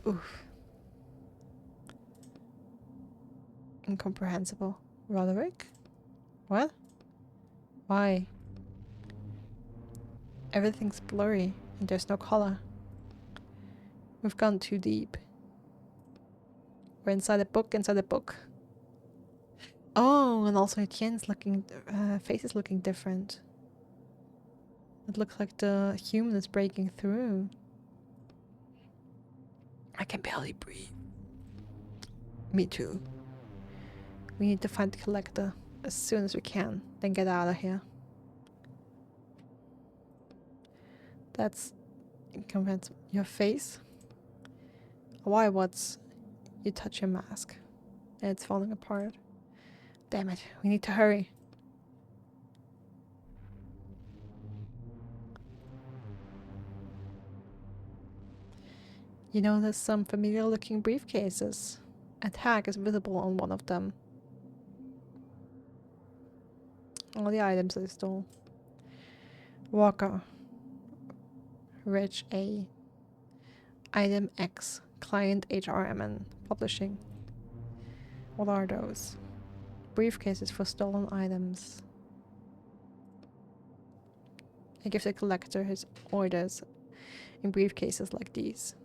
Oof. Incomprehensible. Roderick? What? Why? Everything's blurry and there's no color. We've gone too deep. We're inside a book inside a book. Oh, and also Etienne's face is looking different. It looks like the human is breaking through. I can barely breathe. Me too. We need to find the collector as soon as we can, then get out of here. That's incomprehensible. Your face? Why, what's... You touch your mask, and it's falling apart. Damn it, we need to hurry. You notice some familiar looking briefcases. A tag is visible on one of them. All the items I stole. Walker. Reg A. Item X. Client HRMN. Publishing. What are those? Briefcases for stolen items. I give the collector his orders in briefcases like these.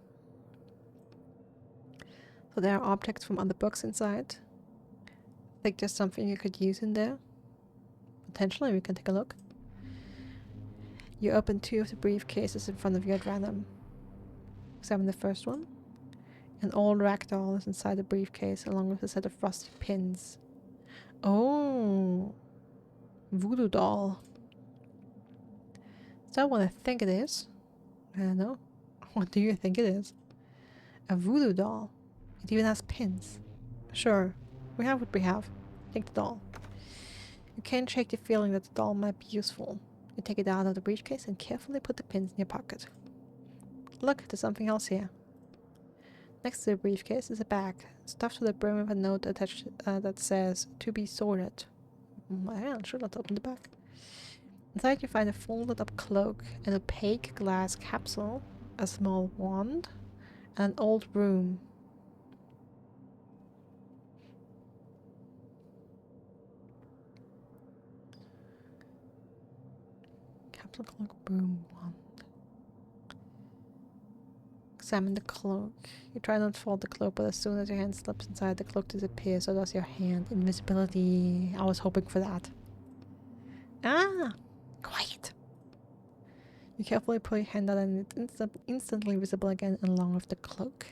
So there are objects from other books inside. I think there's something you could use in there. Potentially, we can take a look. You open 2 of the briefcases in front of you at random. Examine the first one. An old ragdoll is inside the briefcase along with a set of rusty pins. Oh, voodoo doll. Is that what I think it is? I don't know. What do you think it is? A voodoo doll. It even has pins. Sure, we have what we have. Take the doll. You can't shake the feeling that the doll might be useful. You take it out of the briefcase and carefully put the pins in your pocket. Look, there's something else here. Next to the briefcase is a bag, stuffed to the brim with a note attached that says, "To be sorted." Well, sure, let's open the bag. Inside you find a folded up cloak, an opaque glass capsule, a small wand, and an old broom. Capsule, cloak, broom, wand. Examine the cloak. You try not to fold the cloak, but as soon as your hand slips inside, the cloak disappears, so does your hand. Invisibility. I was hoping for that. Ah! Quiet! You carefully pull your hand out and it's instantly visible again along with the cloak.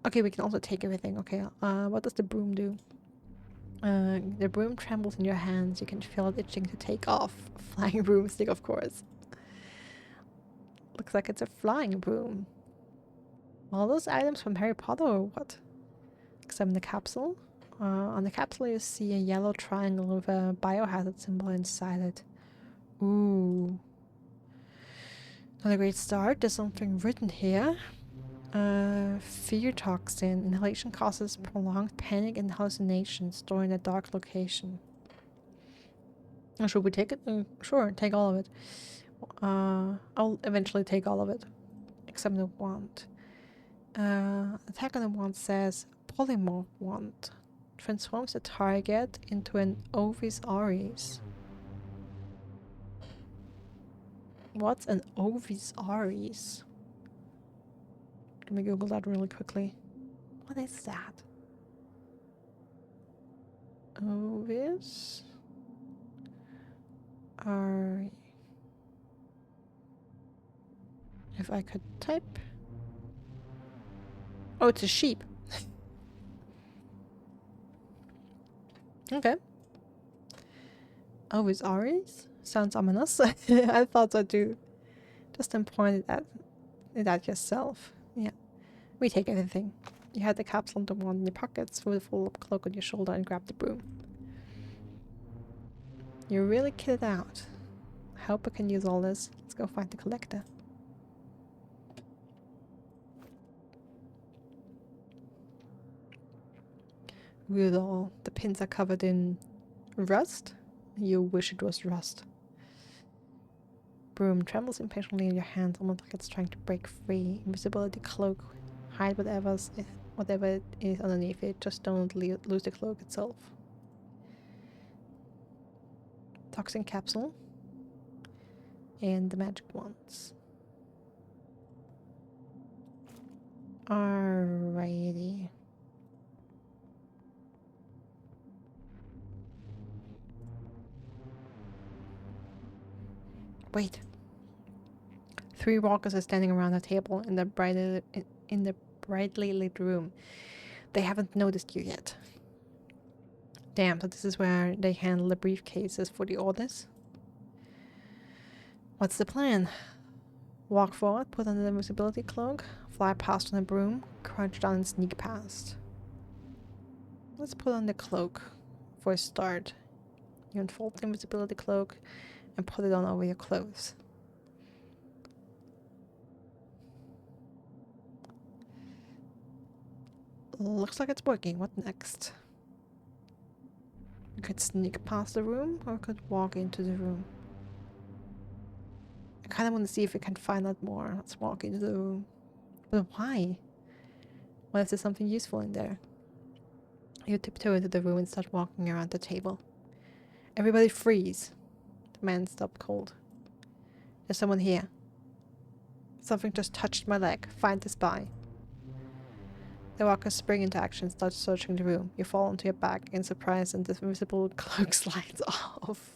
Okay, we can also take everything. Okay, what does the broom do? The broom trembles in your hands. You can feel it itching to take off. Flying broomstick, of course. Looks like it's a flying broom. All those items from Harry Potter or what? Examine the capsule. On the capsule you see a yellow triangle with a biohazard symbol inside it. Ooh. Not a great start. There's something written here. Fear toxin. Inhalation causes prolonged panic and hallucinations stored in a dark location. Should we take it? Sure, take all of it. I'll eventually take all of it. Except the wand. Attack on the wand says polymorph wand. Transforms the target into an Ovis Auris. What's an Ovis Auris? Let me Google that really quickly. What is that? Ovis Auris. If I could type. Oh, it's a sheep. Okay. Ovis Auris? Sounds ominous. I thought so too. Just don't point it at yourself. Yeah. We take everything. You had the capsule and the wand in your pockets, threw the full-up cloak on your shoulder and grabbed the broom. You're really kitted out. I hope I can use all this. Let's go find the collector. Weird all. The pins are covered in rust. You wish it was rust. broom trembles impatiently in your hand, almost like it's trying to break free. Invisibility cloak. Hide whatever it is underneath it. Just don't lose the cloak itself. Toxin capsule. And the magic wands. Alrighty. Wait. 3 walkers are standing around a table in the brightly lit room. They haven't noticed you yet. Damn, so this is where they handle the briefcases for the orders. What's the plan? Walk forward, put on the invisibility cloak, fly past on a broom, crouch down and sneak past. Let's put on the cloak for a start. You unfold the invisibility cloak and put it on over your clothes. Looks like it's working. What next? You could sneak past the room or could walk into the room. I kind of want to see if we can find out more. Let's walk into the room. But why? What if there's something useful in there? You tiptoe into the room and start walking around the table. Everybody freeze. The man stopped cold. There's someone here. Something just touched my leg. Find the spy. The walkers spring into action and start searching the room. You fall onto your back in surprise and the invisible cloak slides off.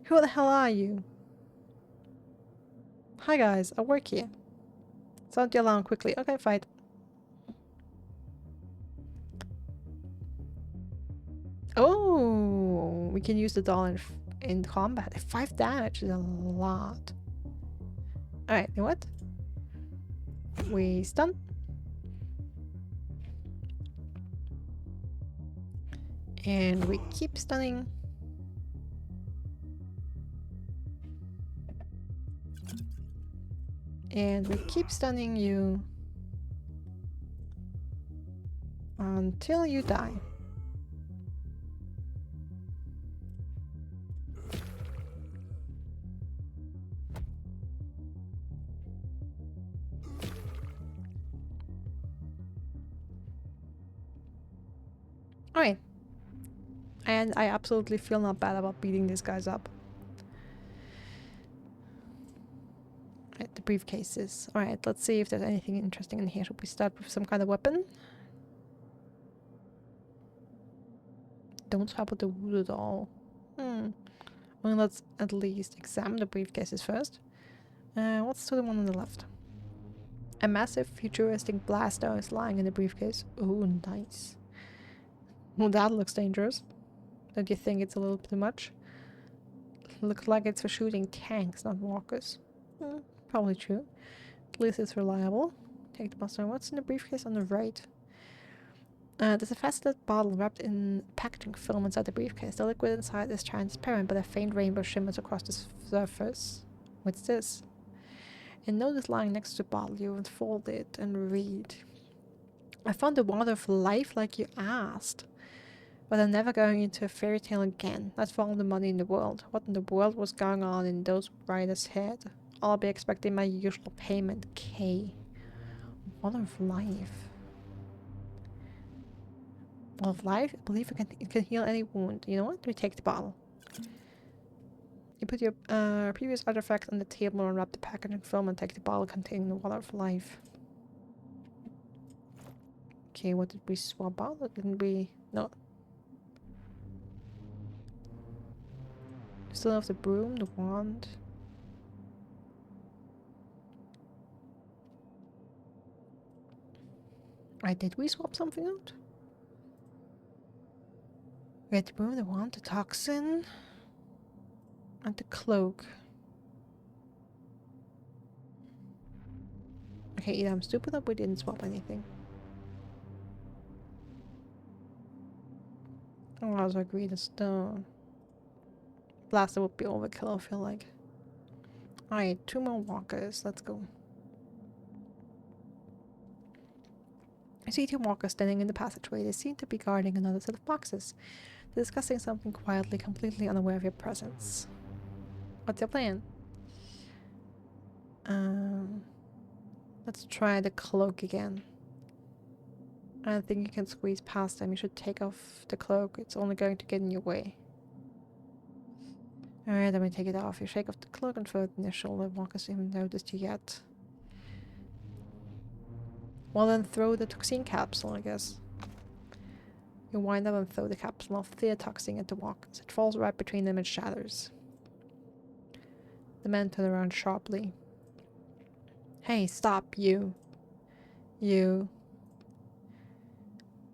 Who the hell are you? Hi guys, I work here. Sound the alarm quickly. Okay, fight. Oh, we can use the doll in combat. 5 damage is a lot. Alright, you know what? We stun. And we keep stunning. And we keep stunning you until you die. Alright. And I absolutely feel not bad about beating these guys up. Alright, the briefcases. Alright, let's see if there's anything interesting in here. Should we start with some kind of weapon? Don't swap with the voodoo doll. Well, let's at least examine the briefcases first. What's to the one on the left? A massive futuristic blaster is lying in the briefcase. Oh, nice. Well, that looks dangerous. Don't you think it's a little too much? Looks like it's for shooting tanks, not walkers. Probably true. At least it's reliable. Take the blaster. What's in the briefcase on the right? There's a faceted bottle wrapped in packaging film inside the briefcase. The liquid inside is transparent, but a faint rainbow shimmers across the surface. What's this? And notice lying next to the bottle, you unfold it and read. I found the water of life like you asked. But I'm never going into a fairy tale again. Not for all the money in the world. What in the world was going on in those writers' head? I'll be expecting my usual payment, K. Water of life. Water of life? I believe it can heal any wound. You know what? We take the bottle. You put your previous artifact on the table and wrap the packaging film and take the bottle containing the water of life. Okay, what did we swap out? Or didn't we? No. Still have the broom, the wand. Right, did we swap something out? We had the broom, the wand, the toxin, and the cloak. Okay, either I'm stupid or we didn't swap anything. Oh, I also agree, the blaster would be overkill, I feel like. Alright, 2 more walkers, let's go. I see 2 walkers standing in the passageway. They seem to be guarding another set of boxes. They're discussing something quietly, completely unaware of your presence. What's your plan? Let's try the cloak again. I don't think you can squeeze past them. You should take off the cloak. It's only going to get in your way. Alright, let me take it off. You shake off the cloak and throw it in your shoulder. Walkers haven't noticed you yet. Well, then throw the toxin capsule, I guess. You wind up and throw the capsule of the toxin at the walkers. It falls right between them and shatters. The men turn around sharply. Hey, stop, you. You.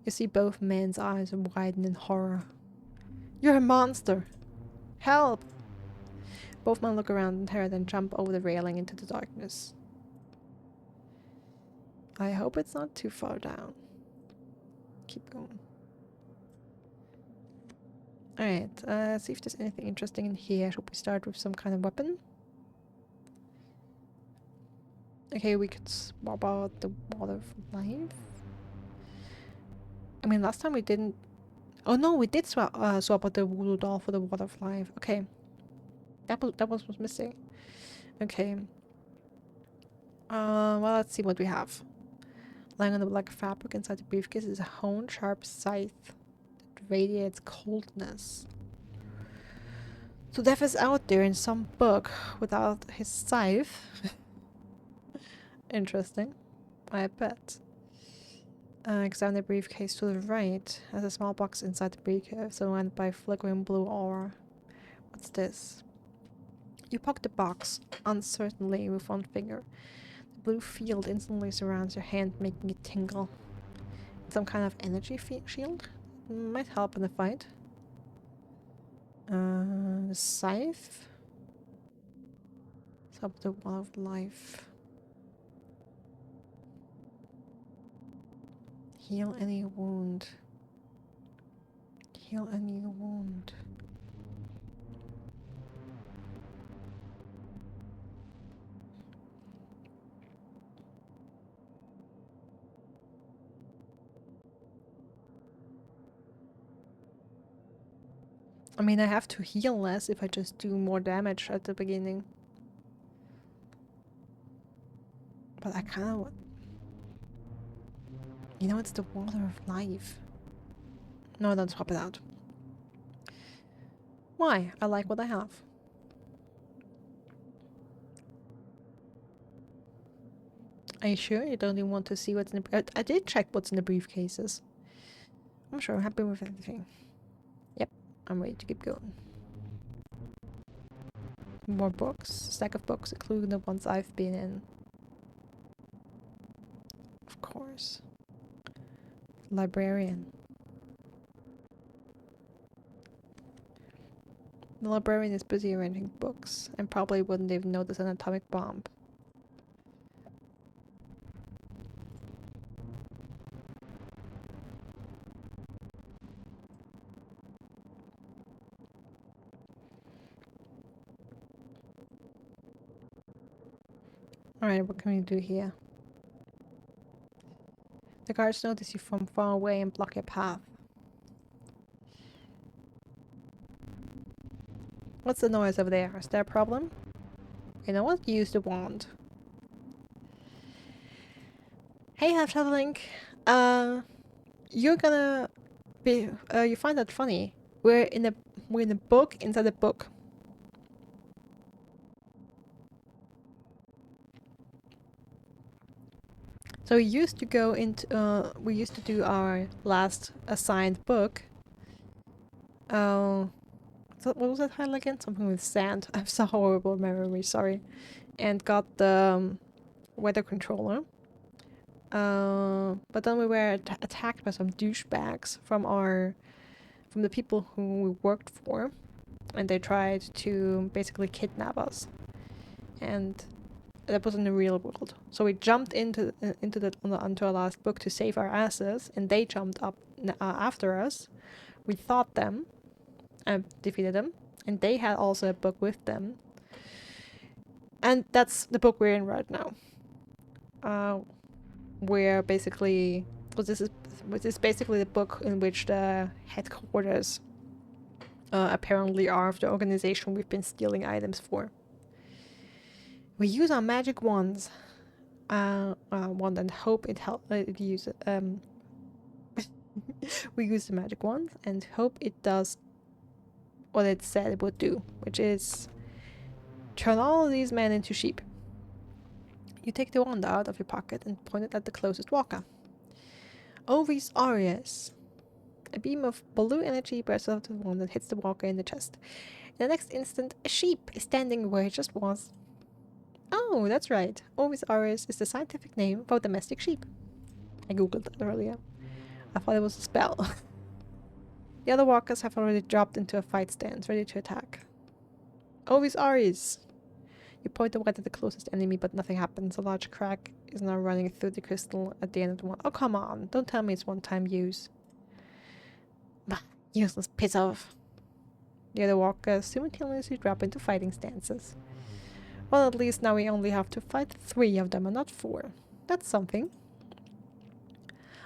You see both men's eyes widen in horror. You're a monster! Help! Both men look around in terror, then jump over the railing into the darkness. I hope it's not too far down. Keep going. Alright, see if there's anything interesting in here. Should we start with some kind of weapon? Okay, we could swap out the water for life. I mean, last time we didn't... Oh no, we did swap out the voodoo doll for the water of life. Okay. That was missing. Okay. Well, let's see what we have. Lying on the black fabric inside the briefcase is a honed, sharp scythe that radiates coldness. So Death is out there in some book without his scythe. Interesting. I bet. Examine the briefcase to the right. There's a small box inside the briefcase surrounded by flickering blue aura. What's this? You poke the box uncertainly with one finger. The blue field instantly surrounds your hand, making it tingle. Some kind of energy shield? Might help in the fight. The scythe? It's up the wall of life. Heal any wound. Heal any wound. I mean, I have to heal less if I just do more damage at the beginning. But I kind of... You know, it's the water of life. No, don't swap it out. Why? I like what I have. Are you sure you don't even want to see what's in the... I did check what's in the briefcases. I'm sure I'm happy with everything. Yep, I'm ready to keep going. More books. Stack of books, including the ones I've been in. Of course. Librarian. The librarian is busy arranging books and probably wouldn't even notice an atomic bomb. Alright, what can we do here? The guards notice you from far away and block your path. What's the noise over there? Is there a problem? You know what? Use the wand. Hey, Half-Shadow you're gonna be... you find that funny. We're in a book inside a book. So we used to go into... we used to do our last assigned book. What was that title again? Something with sand. I have so horrible memory, sorry. And got the weather controller. But then we were attacked by some douchebags from the people who we worked for. And they tried to basically kidnap us. And that was in the real world. So we jumped onto our last book to save our asses, and they jumped up after us. We fought them, defeated them, and they had also a book with them. And that's the book we're in right now. Where basically, this is basically the book in which the headquarters apparently are of the organization we've been stealing items for. We use our magic wands. Wand and hope it we use the magic wand and hope it does what it said it would do, which is turn all of these men into sheep. You take the wand out of your pocket and point it at the closest walker. Ovis Aureus. A beam of blue energy bursts out of the wand and hits the walker in the chest. In the next instant, a sheep is standing where it just was. Oh, that's right. Ovis Aureus is the scientific name for domestic sheep. I googled that earlier. I thought it was a spell. The other walkers have already dropped into a fight stance, ready to attack. Ovis Aureus! You point the wand at the closest enemy, but nothing happens. A large crack is now running through the crystal at the end of the wand. Oh, come on. Don't tell me it's one-time use. Bah, useless piss off. The other walkers simultaneously drop into fighting stances. Well, at least now we only have to fight 3 of them and not 4. That's something.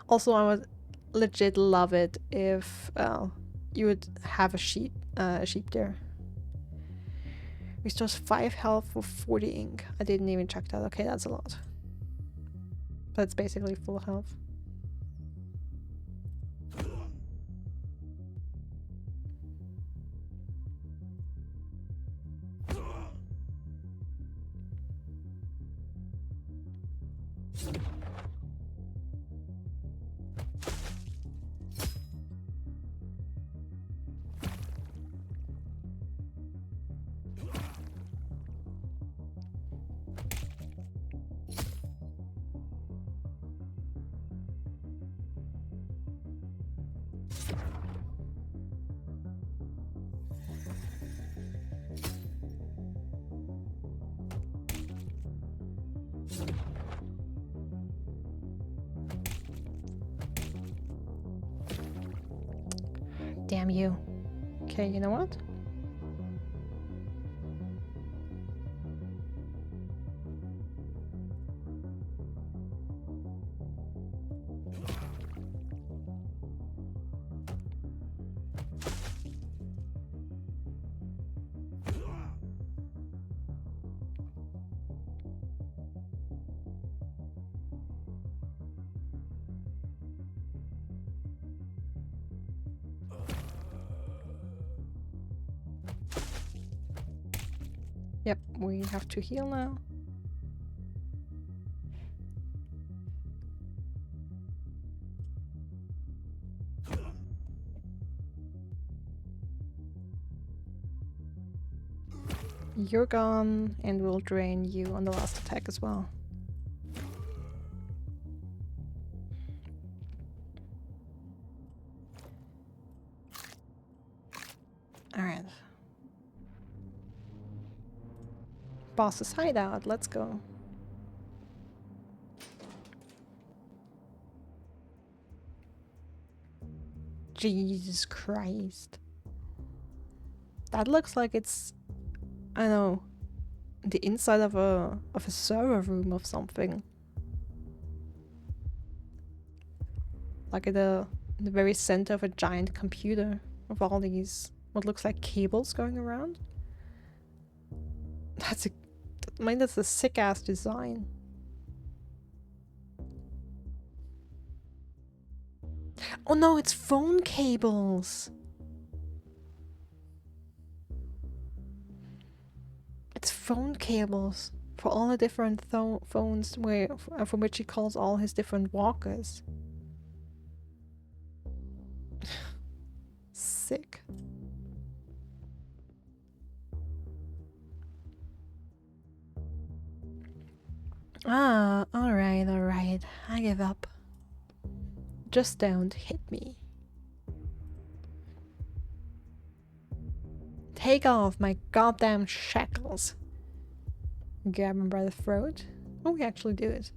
Also, I would legit love it if you would have a sheep there. Restores 5 health for 40 ink. I didn't even check that. Okay, that's a lot. But it's basically full health. Damn you. Okay, you know what? Yep, we have to heal now. You're gone, and we'll drain you on the last attack as well. Alright. Boss's hideout, let's go. Jesus Christ. That looks like it's, I don't know, the inside of a server room of something. Like in the very center of a giant computer with all these what looks like cables going around. That's a sick ass design. Oh no, it's phone cables. It's phone cables for all the different phones from which he calls all his different walkers. Sick. Ah, alright. I give up. Just don't hit me. Take off my goddamn shackles. Grab him by the throat. Oh, we actually do it.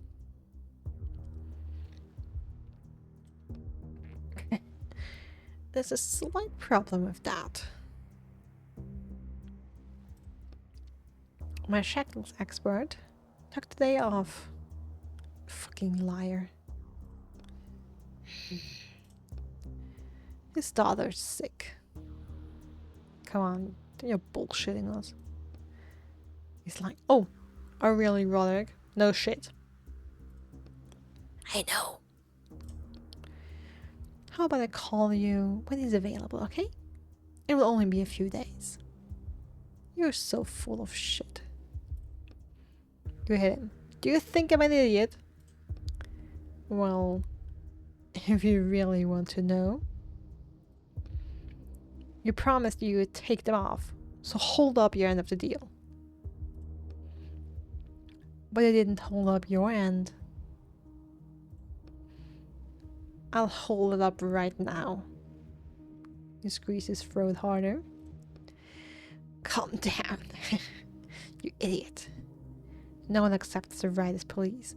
There's a slight problem with that. My shackles expert took the day off. Fucking liar. His daughter's sick. Come on, you're bullshitting us. He's like, oh, really, Roderick? No shit. I know. How about I call you when he's available, okay? It will only be a few days. You're so full of shit. You hit him. Do you think I'm an idiot? Well, if you really want to know. You promised you would take them off, so hold up your end of the deal. But you didn't hold up your end. I'll hold it up right now. You squeeze his throat harder. Calm down, you idiot. No one accepts the right as police.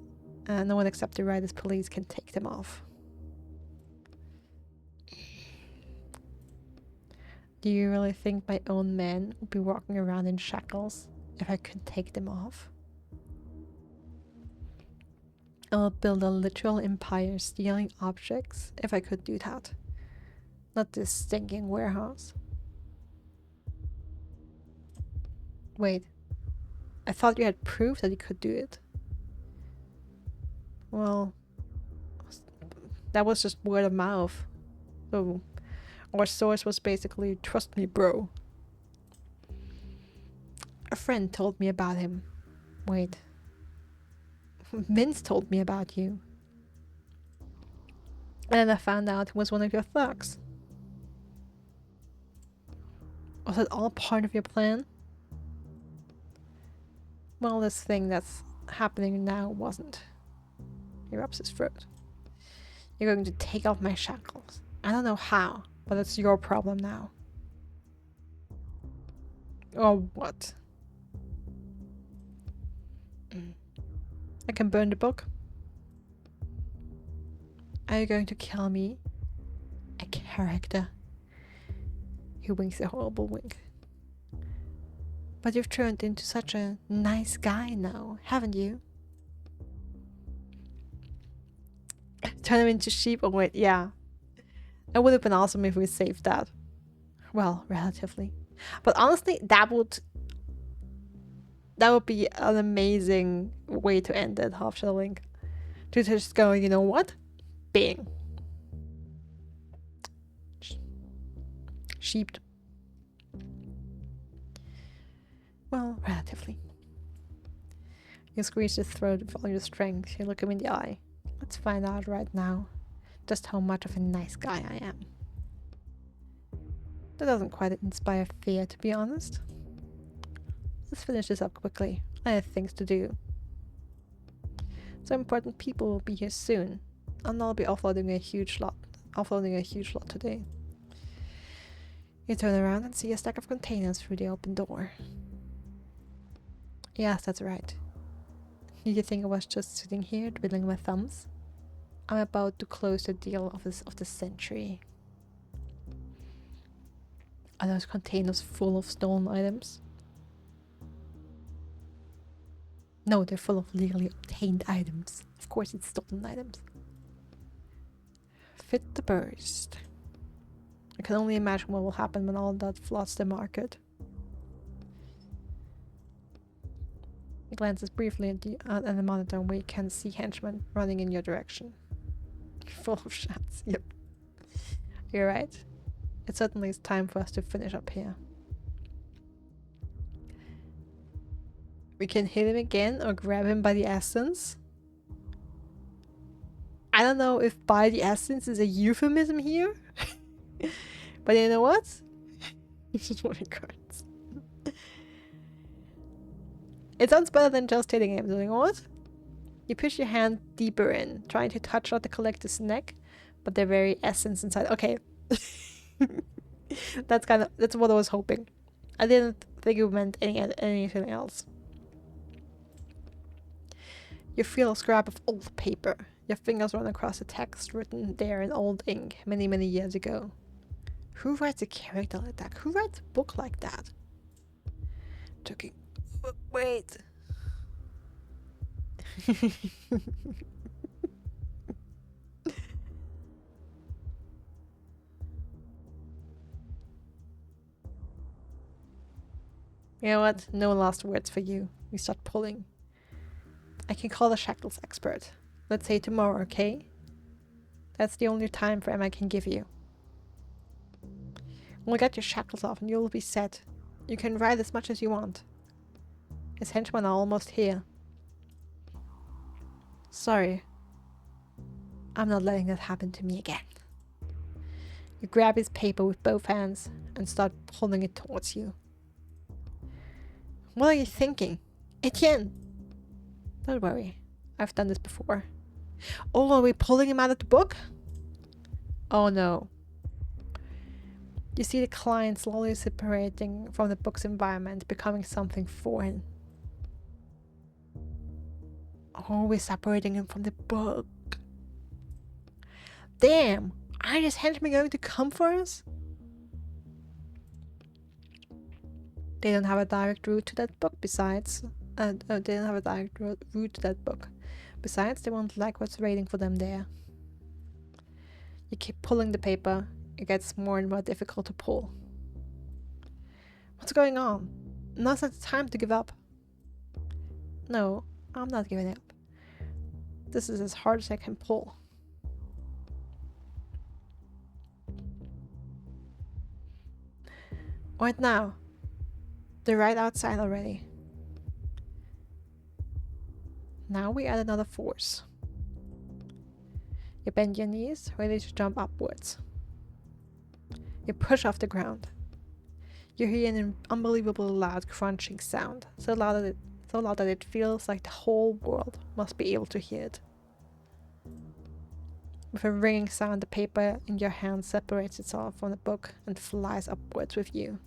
No one except the right as police can take them off. Do you really think my own men would be walking around in shackles if I could take them off? I'll build a literal empire stealing objects if I could do that. Not this stinking warehouse. Wait, I thought you had proof that you could do it. Well, that was just word of mouth. So, our source was basically, trust me, bro. A friend told me about him. Wait. Vince told me about you. And then I found out he was one of your thugs. Was it all part of your plan? Well, this thing that's happening now wasn't. He rubs his throat. You're going to take off my shackles. I don't know how, but it's your problem now. Or what? I can burn the book. Are you going to kill me? A character. He winks a horrible wink. But you've turned into such a nice guy now, haven't you? Turn him into sheep? Oh wait, yeah. It would have been awesome if we saved that. Well, relatively. But honestly, that would be an amazing way to end it, Half Shadow Link. To just go, you know what? Bing. Sheeped. Well, relatively. You squeeze his throat with all your strength. You look him in the eye. Let's find out right now just how much of a nice guy I am. That doesn't quite inspire fear, to be honest. Let's finish this up quickly. I have things to do. Some important people will be here soon, and I'll be offloading a huge lot today. You turn around and see a stack of containers through the open door. Yes, that's right. Did you think I was just sitting here twiddling my thumbs? I'm about to close the deal of the century. Are those containers full of stolen items? No, they're full of legally obtained items. Of course it's stolen items. Fit the burst. I can only imagine what will happen when all that floods the market. He glances briefly at the monitor where you can see henchmen running in your direction. Full of shots, yep. You're right. It certainly is time for us to finish up here. We can hit him again or grab him by the essence. I don't know if by the essence is a euphemism here. But you know what? It's just one cards. It sounds better than just hitting him. Doing what? You push your hand deeper in, trying to touch out the collector's neck, but the very essence inside. Okay. That's what I was hoping. I didn't think it meant anything else. You feel a scrap of old paper. Your fingers run across the text written there in old ink many, many years ago. Who writes a character like that? Who writes a book like that? Wait. You know what? No last words for you. We start pulling. I can call the shackles expert. Let's say tomorrow, okay? That's the only time frame I can give you. We'll get your shackles off and you'll be set. You can ride as much as you want. His henchmen are almost here. Sorry. I'm not letting that happen to me again. You grab his paper with both hands and start pulling it towards you. What are you thinking? Etienne! Don't worry. I've done this before. Oh, are we pulling him out of the book? Oh no. You see the client slowly separating from the book's environment, becoming something foreign. Oh, we're separating him from the book. Damn! Are these henchmen going to come for us? They don't have a direct route to that book besides... they don't have a direct route to that book. Besides, they won't like what's waiting for them there. You keep pulling the paper. It gets more and more difficult to pull. What's going on? Now's not the time to give up. No, I'm not giving up. This is as hard as I can pull. Right now. They're right outside already. Now we add another force. You bend your knees, ready to jump upwards. You push off the ground. You hear an unbelievably loud crunching sound, so loud that it feels like the whole world must be able to hear it. With a ringing sound, the paper in your hand separates itself from the book and flies upwards with you.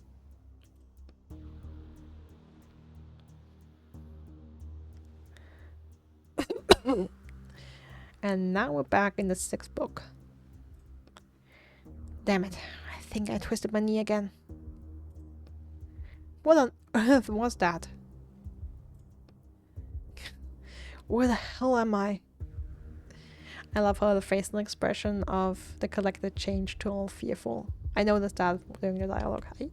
And now we're back in the 6th book. Damn it, I think I twisted my knee again. What on earth was that? Where the hell am I? I love how the facial expression of the collector changed to all fearful. I noticed that during the dialogue. I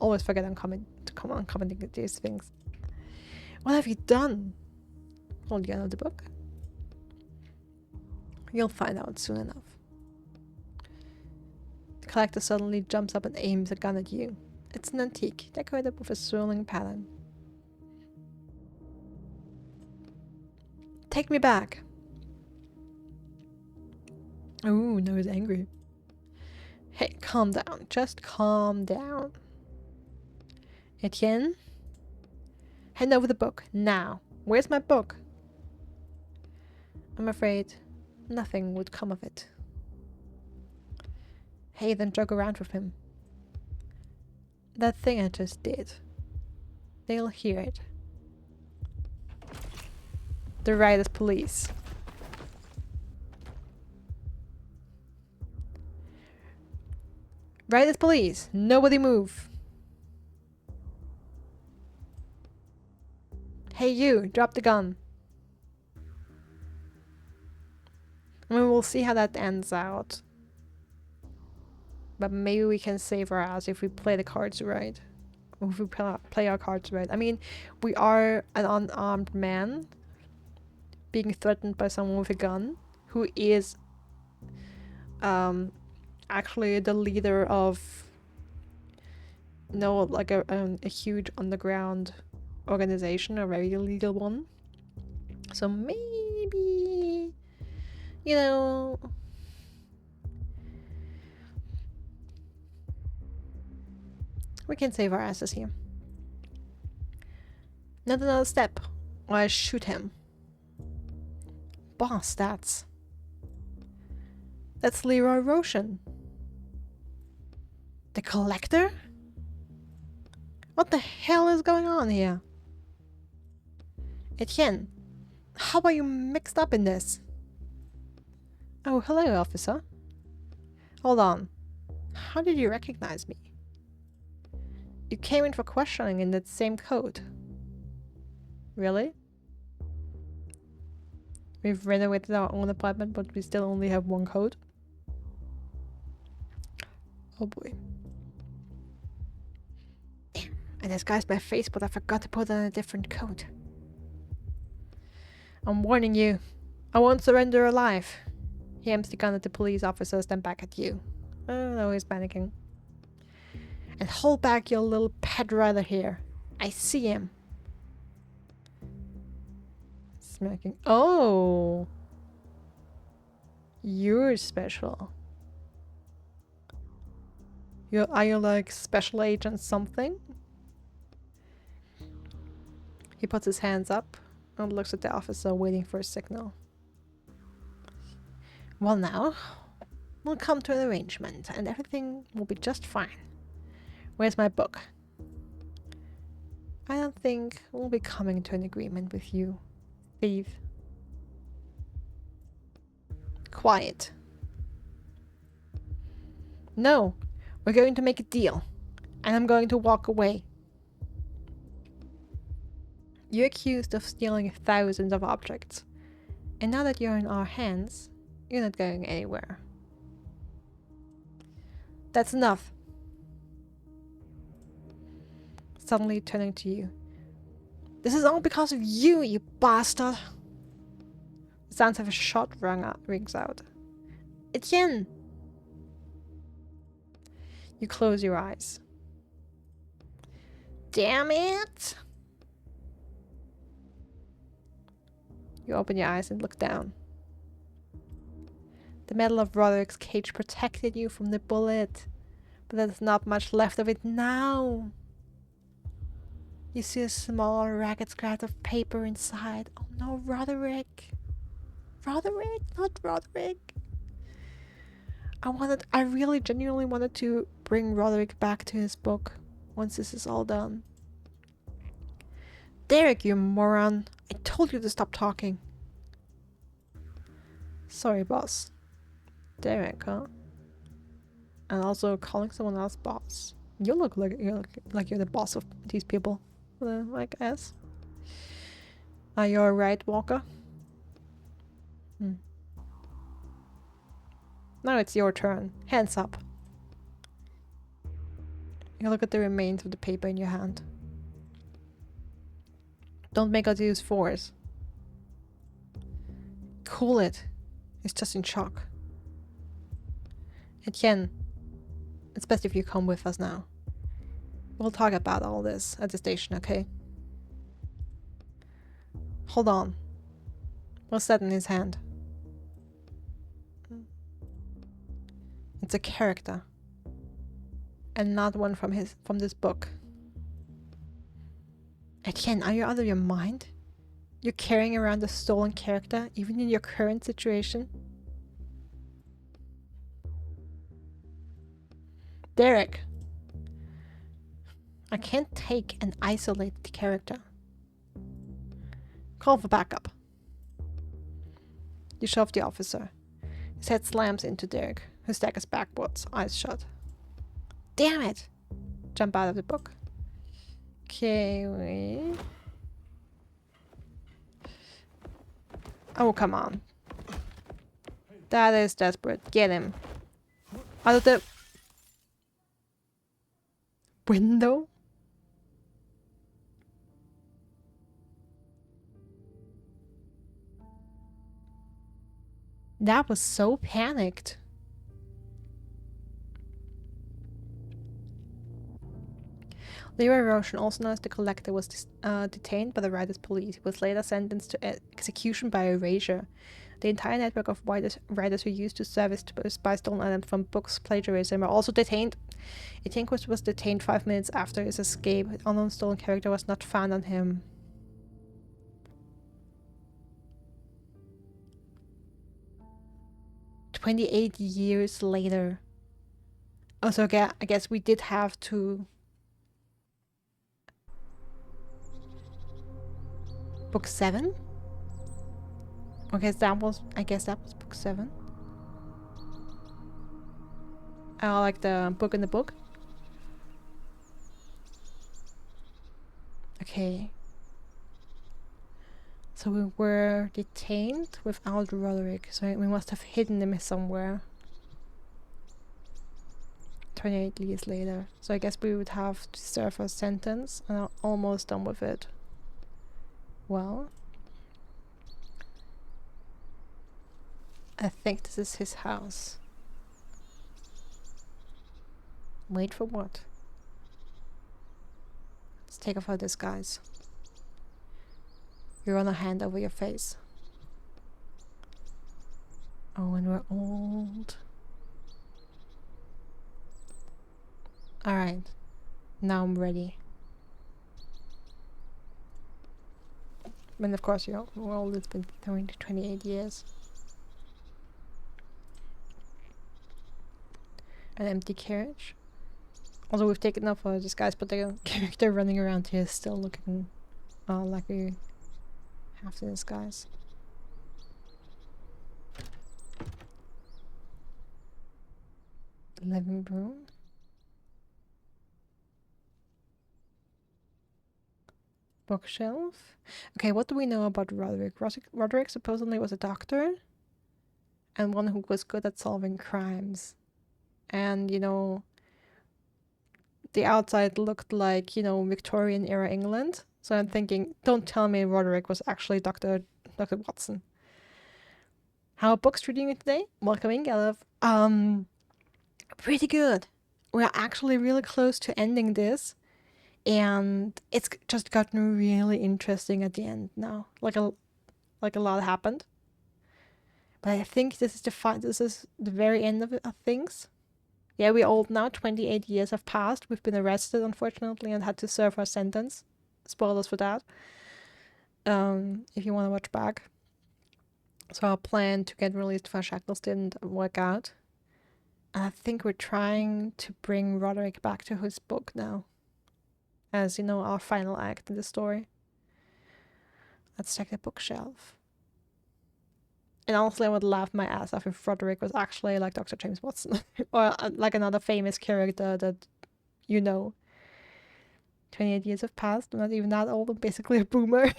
always forget I'm commenting these things. What have you done? Hold you out of the book. You'll find out soon enough. The collector suddenly jumps up and aims a gun at you. It's an antique, decorated with a swirling pattern. Take me back. Ooh, now he's angry. Hey, calm down. Just calm down. Etienne? Hand over the book, now. Where's my book? I'm afraid nothing would come of it. Hey, then joke around with him. That thing I just did. They'll hear it. The right is police. Right is police. Nobody move. Hey you, drop the gun. I mean, we'll see how that ends out. But maybe we can save our ass if we play the cards right. If we play our cards right. I mean, we are an unarmed man being threatened by someone with a gun who is actually the leader of like a huge underground organization, a very illegal one. So maybe, you know, we can save our asses here. Not another step, or I shoot him. Boss, that's Leroy Roshan. The collector? What the hell is going on here? Etienne, how are you mixed up in this? Oh, hello, officer. Hold on. How did you recognize me? You came in for questioning in that same code. Really? We've renovated our own apartment, but we still only have one code. Oh boy. I disguised my face, but I forgot to put on a different coat. I'm warning you. I won't surrender alive. He aims the gun at the police officers, then back at you. Oh no, he's panicking. And hold back your little pet rather here. I see him. Smacking. Oh! You're special. Are you like special agent something? He puts his hands up and looks at the officer waiting for a signal. Well now, we'll come to an arrangement and everything will be just fine. Where's my book? I don't think we'll be coming to an agreement with you, thief. Quiet. No, we're going to make a deal, and I'm going to walk away. You're accused of stealing thousands of objects, and now that you're in our hands, you're not going anywhere. That's enough. Suddenly turning to you. This is all because of you, you bastard! The sounds of a shot rings out. Etienne! You close your eyes. Damn it! You open your eyes and look down. The metal of Roderick's cage protected you from the bullet, but there's not much left of it now. You see a small ragged scrap of paper inside. Oh no, Roderick. Roderick, not Roderick. I really genuinely wanted to bring Roderick back to his book once this is all done. Derek, you moron. I told you to stop talking. Sorry, boss. Derek, huh? And also calling someone else boss. You look like you're the boss of these people, I guess. Are you alright, Walker? Now it's your turn. Hands up. You look at the remains of the paper in your hand. Don't make us use force. Cool it. He's just in shock. Etienne, it's best if you come with us now. We'll talk about all this at the station, okay? Hold on. What's that in his hand? It's a character. And not one from this book. Etienne, are you out of your mind? You're carrying around a stolen character, even in your current situation? Derek, I can't take an isolated character. Call for backup. You shove the officer. His head slams into Derek, who staggers backwards, eyes shut. Damn it! Jump out of the book. Okay, wait. Oh, come on. That is desperate. Get him. Out of the window? That was so panicked. Leroy Roshan, also known as the Collector, was detained by the Riders Police. He was later sentenced to execution by erasure. The entire network of writers who used to service to spy stolen items from books plagiarism are also detained. Etienne Quist was detained 5 minutes after his escape. An unknown stolen character was not found on him. "28 years later." Oh, so I guess we did have to... Book 7? I guess that was book 7. Like the book in the book. Okay. So we were detained without Roderick, so we must have hidden him somewhere. 28 years later. So I guess we would have to serve our sentence, and I'm almost done with it. Well, I think this is his house. Wait for what? Let's take off our disguise. You run a hand over your face. Oh, and we're old. Alright. Now I'm ready. And of course, you know, we're old. It's been 28 years. An empty carriage. Also, we've taken off our disguise, but the character running around here is still looking like we have the disguise. Living room. Bookshelf. Okay, what do we know about Roderick? Roderick supposedly was a doctor and one who was good at solving crimes. And, you know, the outside looked like, you know, Victorian era England. So I'm thinking, don't tell me Roderick was actually Dr. Watson. How are books treating you today? Welcoming, Gallup. Pretty good. We're actually really close to ending this. And it's just gotten really interesting at the end now. Like a lot happened. But I think this is the very end of things. Yeah, we're old now. 28 years have passed. We've been arrested, unfortunately, and had to serve our sentence. Spoilers for that. If you want to watch back. So our plan to get released for shackles didn't work out. And I think we're trying to bring Roderick back to his book now. As, you know, our final act in the story. Let's check the bookshelf. And honestly, I would laugh my ass off if Roderick was actually like Dr. James Watson. Or like another famous character that, you know. 28 years have passed. I'm not even that old. I'm basically a boomer.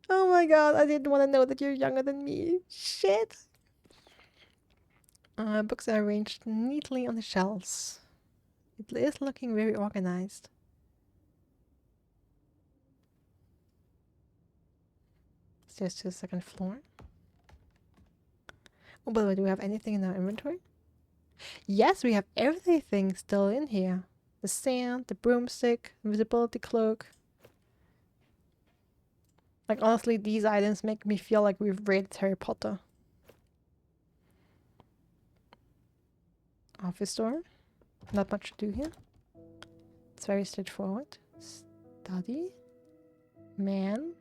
Oh my god, I didn't want to know that you're younger than me. Shit. Books are arranged neatly on the shelves. It is looking very organized. Stairs to the second floor. Oh, by the way, do we have anything in our inventory? Yes, we have everything still in here. The stand, the broomstick, invisibility cloak. Like, honestly, these items make me feel like we've raided Harry Potter. Office door. Not much to do here. It's very straightforward. Study. Man.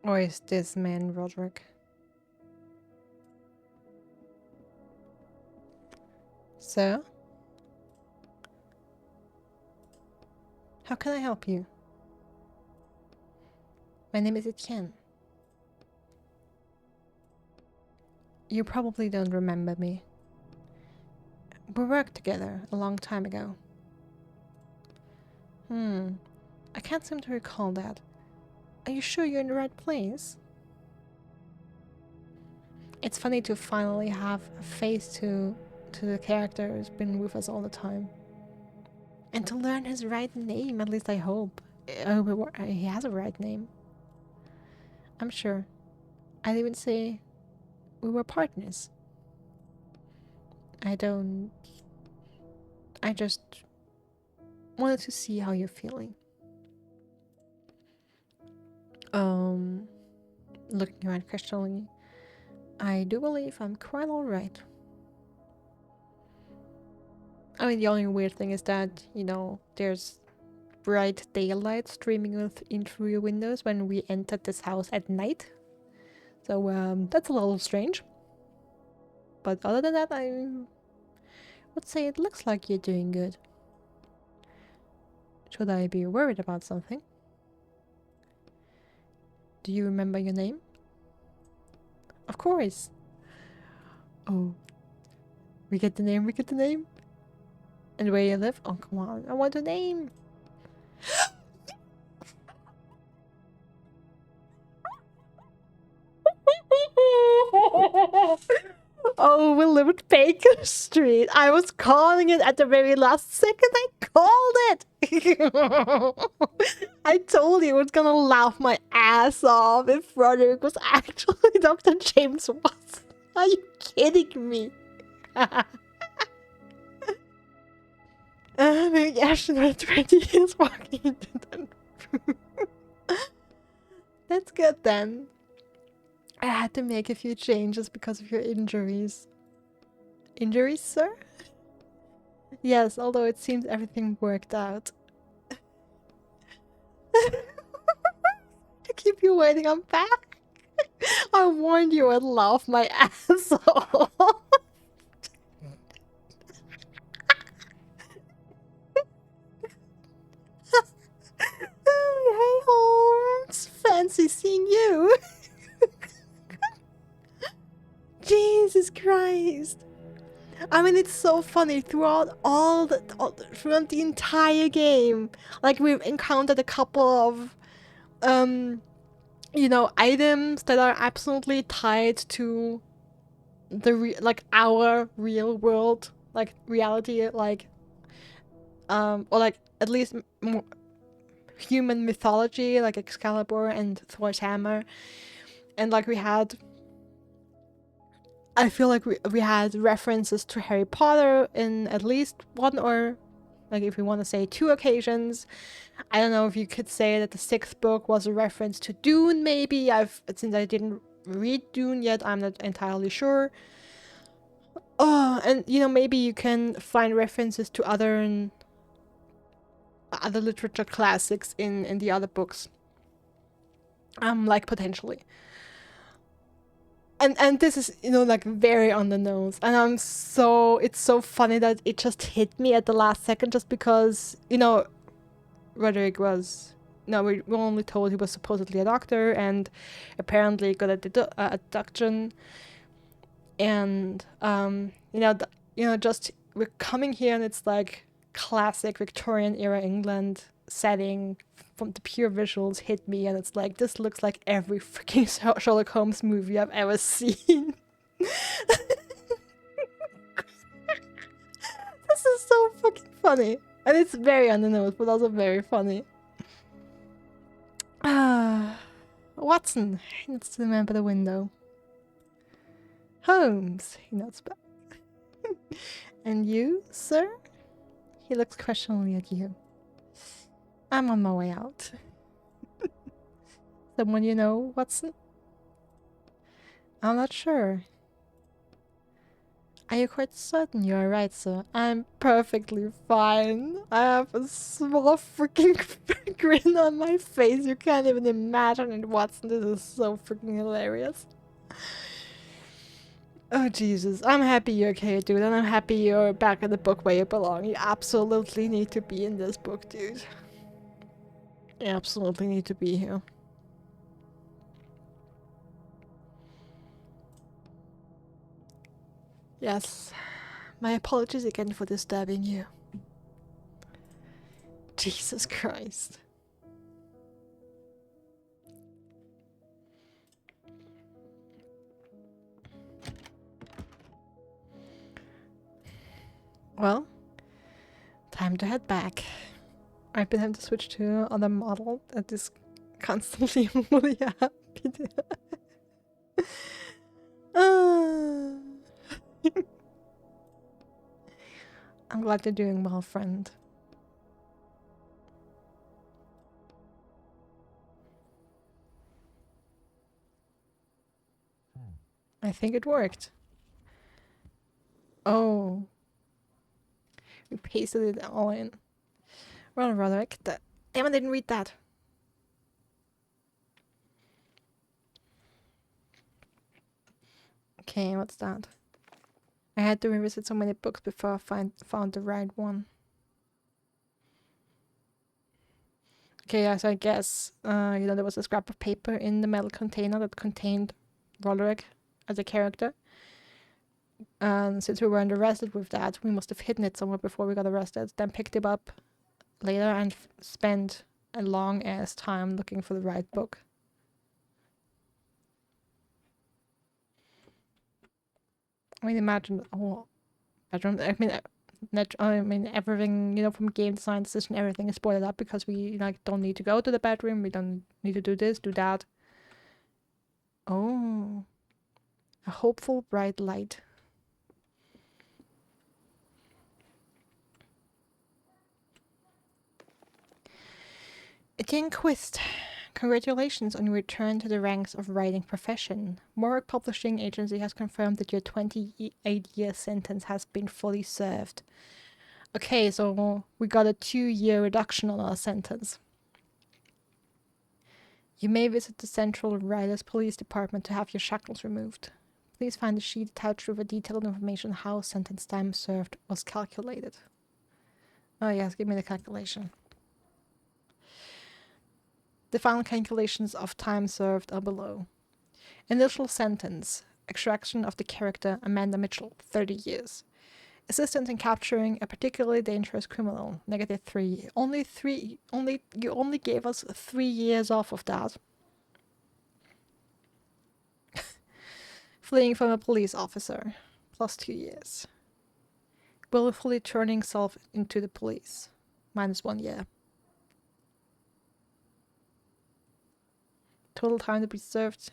Or is this man Roderick? Sir? How can I help you? My name is Etienne. You probably don't remember me. We worked together a long time ago. I can't seem to recall that. Are you sure you're in the right place? It's funny to finally have a face to the character who's been with us all the time. And to learn his right name, at least I hope. He has a right name. I'm sure. I'd even say we were partners. I just wanted to see how you're feeling. Looking around questioningly, I do believe I'm quite alright. I mean, the only weird thing is that, you know, there's bright daylight streaming in through your windows when we entered this house at night. So, that's a little strange. But other than that, I would say it looks like you're doing good. Should I be worried about something? Do you remember your name? Of course. Oh. We get the name. And where you live? Oh, come on. I want a name. Oh, we live at Baker Street. I was calling it at the very last second. I called it. I told you I was gonna laugh my ass off if Roderick was actually Dr. James Watson. Are you kidding me? Maybe astronaut 20 years walking into the That's good then. I had to make a few changes because of your injuries. Injuries, sir? Yes, although it seems everything worked out. To keep you waiting, I'm back. I warned you I'd laugh my ass off. Hey, Holmes. Fancy seeing you. Jesus Christ. I mean, it's so funny throughout throughout the entire game. Like, we've encountered a couple of, you know, items that are absolutely tied to like our real world, like reality, like, or like at least more human mythology, like Excalibur and Thor's hammer, and like we had. I feel like we had references to Harry Potter in at least one or, like, if we want to say 2 occasions. I don't know if you could say that the 6th book was a reference to Dune, maybe. Since I didn't read Dune yet, I'm not entirely sure. Oh, and you know, maybe you can find references to other literature classics in the other books. Like potentially. And this is, you know, like very on the nose, and it's so funny that it just hit me at the last second, just because, you know, Roderick was, no, we were only told he was supposedly a doctor and apparently got a abduction, and just we're coming here and it's like classic Victorian era England setting. From the pure visuals hit me, and it's like, this looks like every freaking Sherlock Holmes movie I've ever seen. This is so fucking funny, and it's very on the nose, but also very funny. Watson, he needs to remember the window. Holmes, he nods back. And you, sir? He looks questioningly at you. I'm on my way out. Someone you know, Watson? I'm not sure. Are you quite certain you are right, sir? I'm perfectly fine. I have a small freaking grin on my face. You can't even imagine it, Watson. This is so freaking hilarious. Oh, Jesus. I'm happy you're okay, dude. And I'm happy you're back in the book where you belong. You absolutely need to be in this book, dude. You absolutely need to be here. Yes. My apologies again for disturbing you. Jesus Christ. Well, time to head back. I've been having to switch to other model that is constantly really happy to. I'm glad you're doing well, friend. I think it worked. Oh. We pasted it all in. Well, Roderick, damn, I didn't read that. Okay, what's that? I had to revisit so many books before I found the right one. Okay, yeah, so I guess, there was a scrap of paper in the metal container that contained Roderick as a character. And since we weren't arrested with that, we must have hidden it somewhere before we got arrested, then picked it up later and spent a long ass time looking for the right book. I mean, imagine the whole bedroom. I mean, everything, you know, from game design decision, everything is spoiled up because we like don't need to go to the bedroom. We don't need to do this, do that. Oh, a hopeful bright light. Etienne Quist, congratulations on your return to the ranks of writing profession. Morag Publishing Agency has confirmed that your 28-year sentence has been fully served. Okay, so we got a 2-year reduction on our sentence. You may visit the Central Riders Police Department to have your shackles removed. Please find a sheet attached with a detailed information how sentence time served was calculated. Oh yes, give me the calculation. The final calculations of time served are below. Initial sentence. Extraction of the character Amanda Mitchell, 30 years. Assistance in capturing a particularly dangerous criminal, -3. You only gave us 3 years off of that. Fleeing from a police officer, +2 years. Willfully turning self into the police, -1 year. Total time to be served,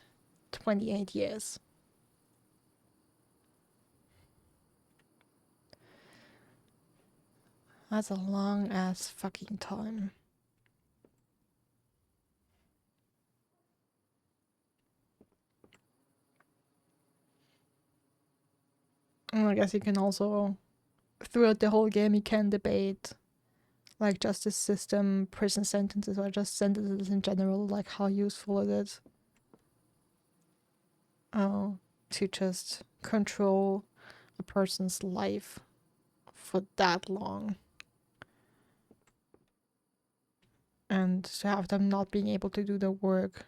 28 years. That's a long ass fucking time. And I guess you can also, throughout the whole game, you can debate like justice system, prison sentences, or just sentences in general, like how useful it is. To just control a person's life for that long. And to have them not being able to do their work.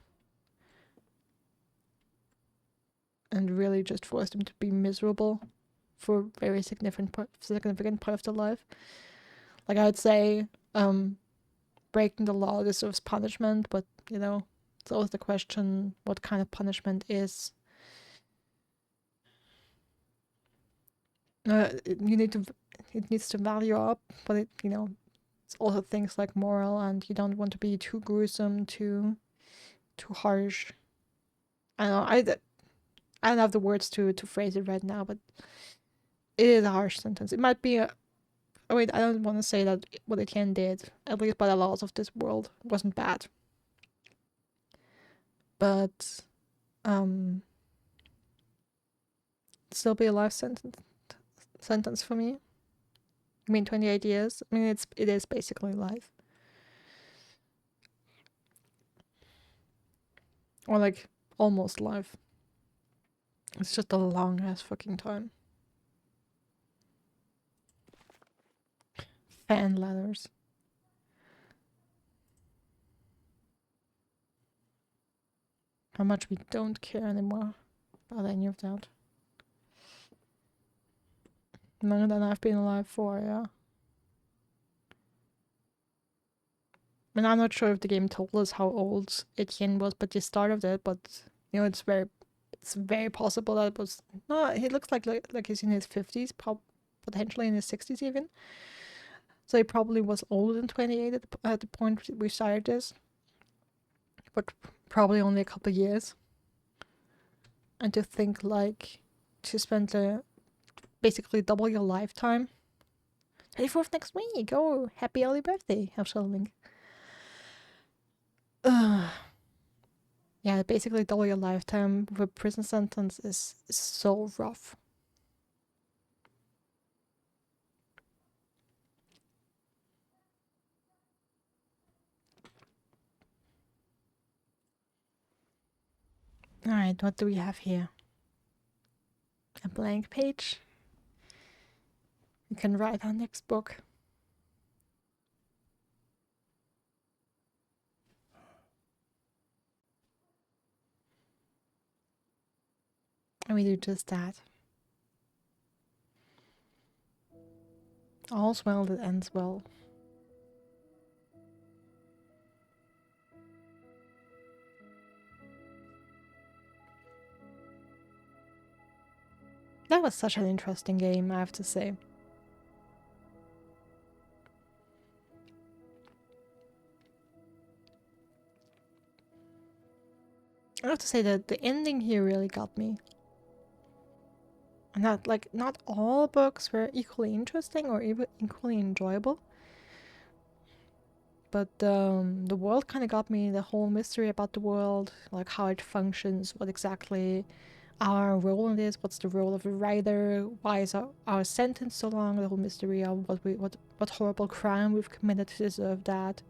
And really just force them to be miserable for a very significant part of their life. Like I would say, breaking the law deserves punishment, but you know, it's always the question what kind of punishment is. It needs to value up, but it, you know, it's also things like moral, and you don't want to be too gruesome, too harsh. I don't know, I don't have the words to phrase it right now, but it is a harsh sentence. It might be I don't want to say that what Etienne did, at least by the laws of this world, wasn't bad. But still be a life sentence for me. I mean, 28 years. I mean, it is basically life. Or like almost life. It's just a long ass fucking time. Fan ladders. How much we don't care anymore about any of that. Longer than I've been alive for, yeah. I mean, I'm not sure if the game told us how old Etienne was, but the start of it. But you know, it's very possible that it was. No, he looks like he's in his 50s, potentially in his 60s even. So he probably was older than 28 at the point we started this, but probably only a couple of years. And to think like to spend basically double your lifetime. 24th next week. Oh, happy early birthday, Herschelling. Yeah, basically double your lifetime with a prison sentence is so rough. Alright, what do we have here? A blank page. We can write our next book. And we do just that. All's well that ends well. That was such an interesting game, I have to say. I have to say that the ending here really got me. And not all books were equally interesting or even equally enjoyable. But the world kind of got me, the whole mystery about the world, like how it functions, what exactly our role in this, what's the role of a writer, why is our sentence so long, the whole mystery of what horrible crime we've committed to deserve that.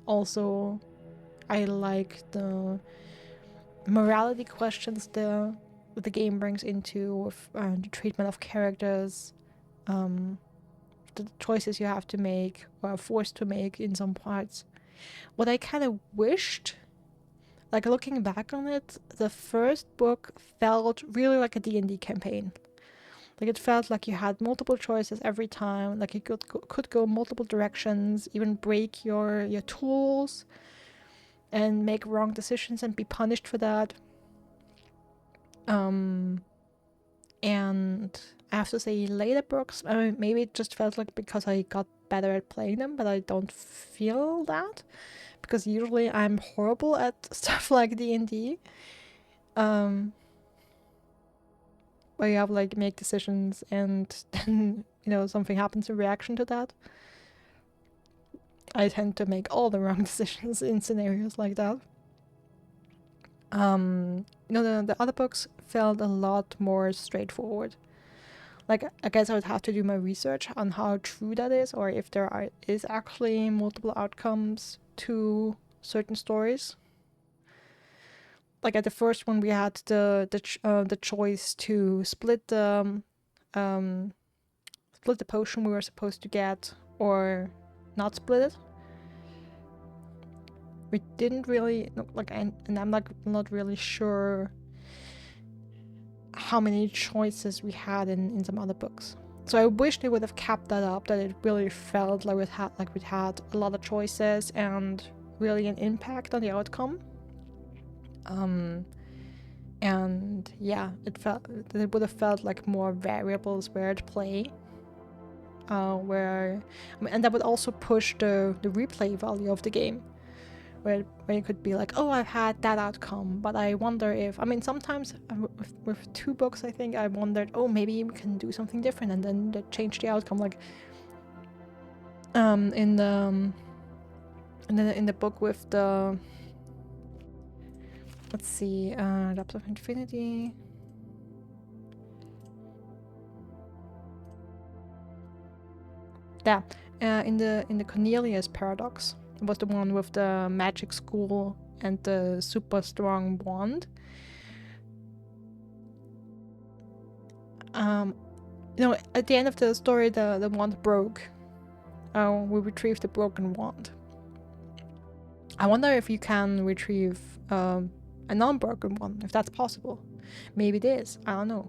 Also, I like the morality questions the game brings into with, the treatment of characters, the choices you have to make or are forced to make in some parts. What I kind of wished, like looking back on it, the first book felt really like a D&D campaign. Like it felt like you had multiple choices every time, like you could go multiple directions, even break your tools and make wrong decisions and be punished for that. And I have to say, later books, I mean, maybe it just felt like because I got better at playing them, but I don't feel that. Because usually I'm horrible at stuff like D&D. Where you have like make decisions and then, something happens in reaction to that. I tend to make all the wrong decisions in scenarios like that. The other books felt a lot more straightforward. Like, I guess I would have to do my research on how true that is, or if there is actually multiple outcomes to certain stories. Like at the first one, we had the choice to split the potion we were supposed to get, or not split it. We didn't really and I'm like not really sure how many choices we had in some other books. So I wish they would have kept that up, that it really felt like we'd had a lot of choices and really an impact on the outcome. And yeah, it would have felt like more variables were at play. And that would also push the replay value of the game. Where you could be like, oh, I've had that outcome, but I wonder if, sometimes with 2 books, I think I wondered, oh, maybe we can do something different, and then they change the outcome. Like, in the book with the, let's see, Depths of Infinity. Yeah, in the Cornelius paradox. It was the one with the magic school and the super strong wand. At the end of the story, the wand broke. We retrieved the broken wand. I wonder if you can retrieve a non-broken one, if that's possible. Maybe it is. I don't know.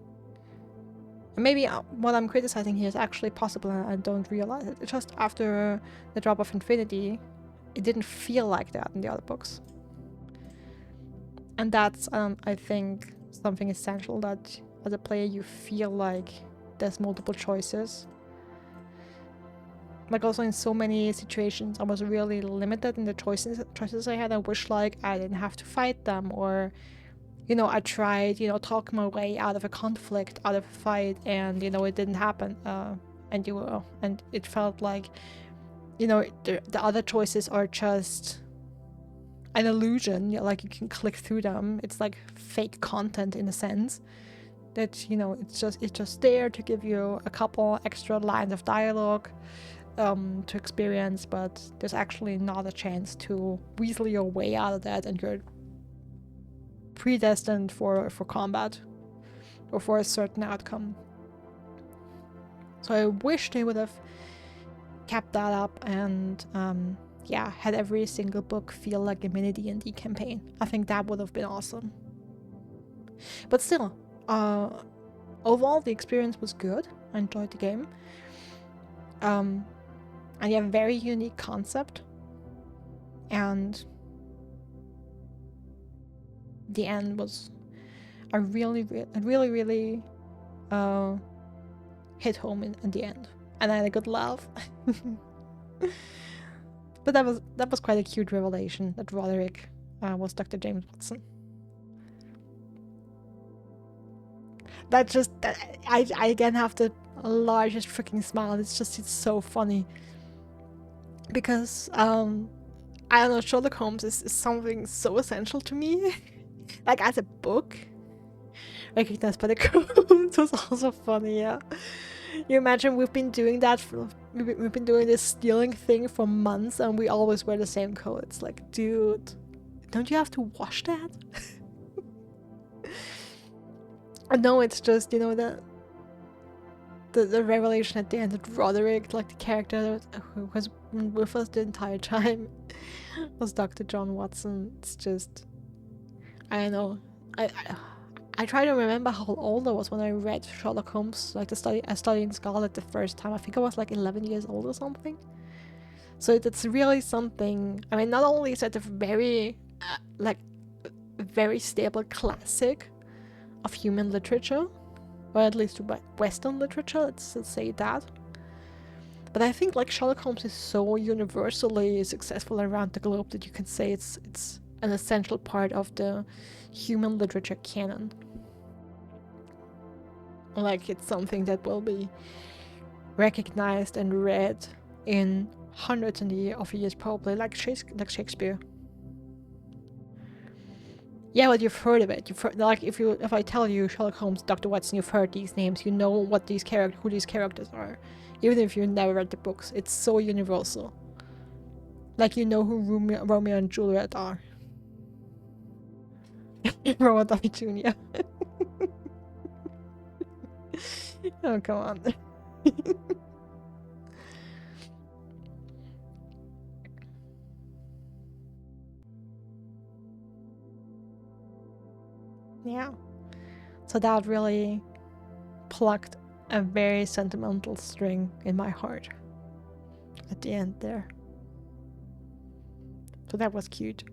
And maybe what I'm criticizing here is actually possible and I don't realize it. It's just after the Drop of Infinity, it didn't feel like that in the other books. And that's, I think, something essential, that as a player you feel like there's multiple choices. Like also in so many situations I was really limited in the choices I had. I wish like I didn't have to fight them, or I tried talk my way out of a conflict, out of a fight, and it didn't happen, and it felt like the other choices are just an illusion. Like you can click through them. It's like fake content in a sense that it's just there to give you a couple extra lines of dialogue to experience, but there's actually not a chance to weasel your way out of that, and you're predestined for combat or for a certain outcome. So I wish they would have kept that up and had every single book feel like a mini D&D campaign. I think that would have been awesome. But still, overall the experience was good. I enjoyed the game. And you have a very unique concept. And the end was a really hit home in the end. And I had a good laugh. But that was quite a cute revelation that Roderick was Dr. James Watson. I again have the largest freaking smile. It's so funny. Because, I don't know, Sherlock Holmes is something so essential to me. Like, as a book, recognized by the codes was also funny, yeah. You imagine we've been doing this stealing thing for months and we always wear the same coat. It's like, dude, don't you have to wash that? No, it's just, you know, the revelation at the end that Roderick, like the character who was with us the entire time, was Dr. John Watson. It's just, I don't know. I try to remember how old I was when I read Sherlock Holmes, like I studied in Scarlet the first time. I think I was like 11 years old or something. So it's really something. I mean, not only is it a very, very stable classic of human literature, or at least Western literature, let's say that. But I think like Sherlock Holmes is so universally successful around the globe that you can say it's an essential part of the human literature canon. Like, it's something that will be recognized and read in hundreds of years probably, like Shakespeare. Yeah, but you've heard of it. You've heard, like, if I tell you Sherlock Holmes, Dr. Watson, you've heard these names. You know who these characters are, even if you never read the books. It's so universal. Like, you know who Romeo and Juliet are. Robert Downey Jr. Oh, come on. Yeah. So that really plucked a very sentimental string in my heart at the end there. So that was cute.